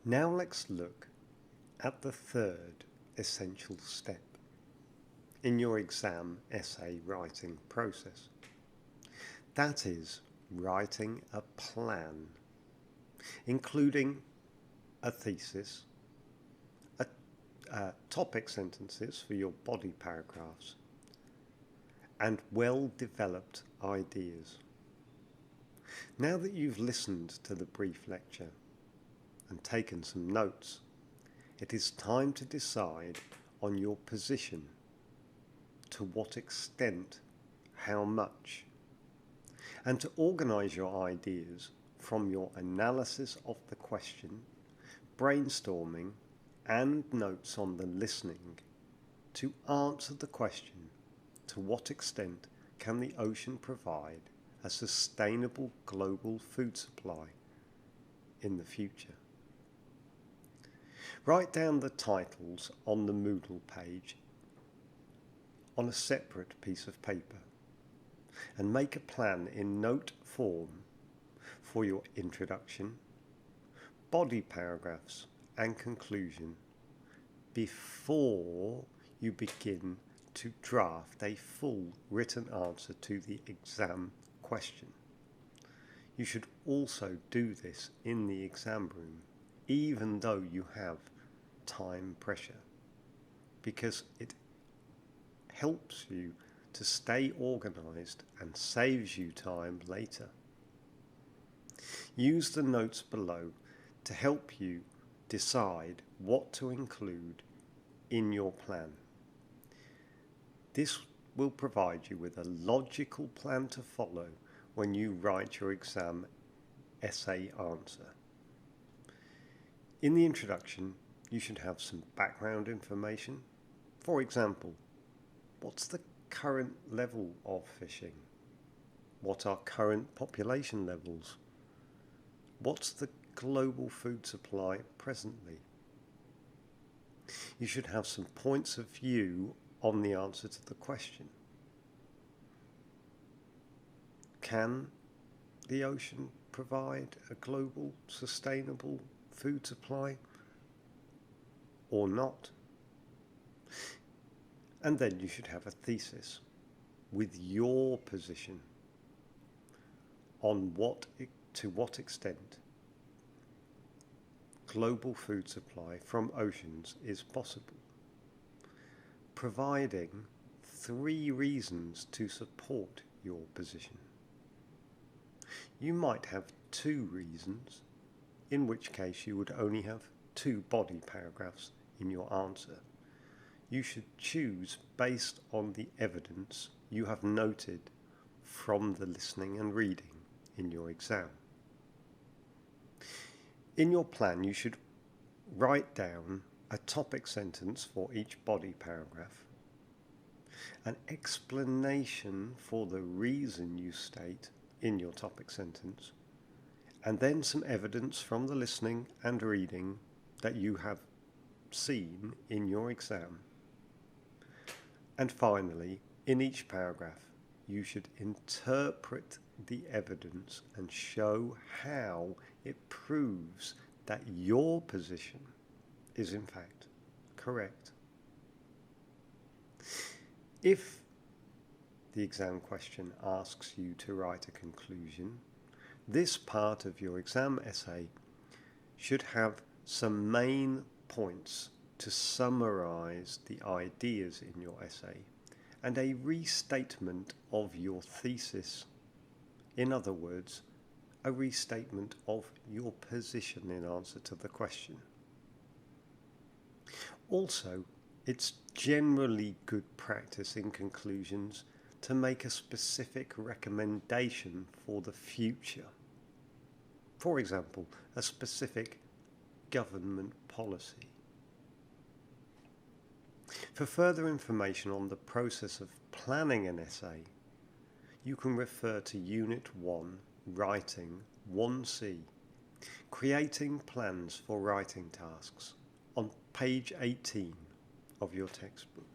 Now let's look at the third essential step in your exam essay writing process. That is writing a plan, including a thesis, topic sentences for your body paragraphs, and well-developed ideas. Now that you've listened to the brief lecture and taken some notes, it is time to decide on your position, to what extent, how much, and to organise your ideas from your analysis of the question, brainstorming, and notes on the listening to answer the question, to what extent can the ocean provide a sustainable global food supply in the future? Write down the titles on the Moodle page on a separate piece of paper and make a plan in note form for your introduction, body paragraphs and conclusion before you begin to draft a full written answer to the exam question. You should also do this in the exam room, even though you have time pressure, because it helps you to stay organised and saves you time later. Use the notes below to help you decide what to include in your plan. This will provide you with a logical plan to follow when you write your exam essay answer. In the introduction, you should have some background information. For example, what's the current level of fishing? What are current population levels? What's the global food supply presently? You should have some points of view on the answer to the question. Can the ocean provide a global sustainable food supply or not? And then you should have a thesis with your position on to what extent global food supply from oceans is possible, providing 3 reasons to support your position. You might have 2 reasons, in which case you would only have 2 body paragraphs in your answer. You should choose based on the evidence you have noted from the listening and reading in your exam. In your plan, you should write down a topic sentence for each body paragraph, an explanation for the reason you state in your topic sentence, and then some evidence from the listening and reading that you have seen in your exam. And finally, in each paragraph, you should interpret the evidence and show how it proves that your position is in fact correct. If the exam question asks you to write a conclusion, this part of your exam essay should have some main points to summarize the ideas in your essay and a restatement of your thesis. In other words, a restatement of your position in answer to the question. Also, it's generally good practice in conclusions to make a specific recommendation for the future. For example, a specific government policy. For further information on the process of planning an essay, you can refer to Unit 1, Writing 1C, Creating Plans for Writing Tasks, on page 18 of your textbook.